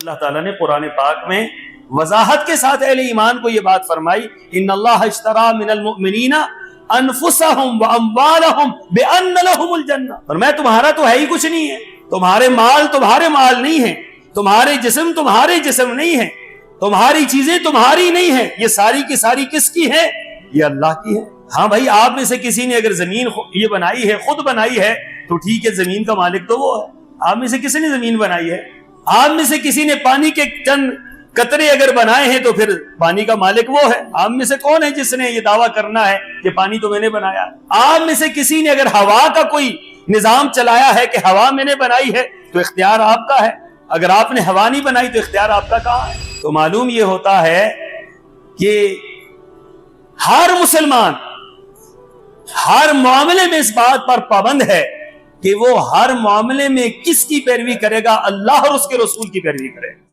اللہ تعالیٰ نے قرآن پاک میں وضاحت کے ساتھ اہل ایمان کو یہ بات فرمائی، ان اللہ اشترى من المؤمنین انفسهم واموالهم بان لهم الجنہ، اور میں تمہارا تو ہے ہی کچھ نہیں ہے، تمہارے مال تمہارے مال نہیں ہیں، تمہارے جسم تمہارے جسم نہیں ہیں، تمہاری چیزیں تمہاری نہیں ہیں، یہ ساری کی ساری کس کی ہے؟ یہ اللہ کی ہے۔ ہاں بھائی، آپ میں سے کسی نے اگر زمین یہ بنائی ہے، خود بنائی ہے، تو ٹھیک ہے، زمین کا مالک تو وہ ہے۔ آپ میں سے کسی نے زمین بنائی ہے، آپ میں سے کسی نے پانی کے چند قطرے اگر بنائے ہیں تو پھر پانی کا مالک وہ ہے۔ آپ میں سے کون ہے جس نے یہ دعویٰ کرنا ہے کہ پانی تو میں نے بنایا؟ آپ میں سے کسی نے اگر ہوا کا کوئی نظام چلایا ہے کہ ہوا میں نے بنائی ہے تو اختیار آپ کا ہے، اگر آپ نے ہوا نہیں بنائی تو اختیار آپ کا کہاں ہے؟ تو معلوم یہ ہوتا ہے کہ ہر مسلمان ہر معاملے میں اس بات پر پابند ہے کہ وہ ہر معاملے میں کس کی پیروی کرے گا؟ اللہ اور اس کے رسول کی پیروی کرے گا۔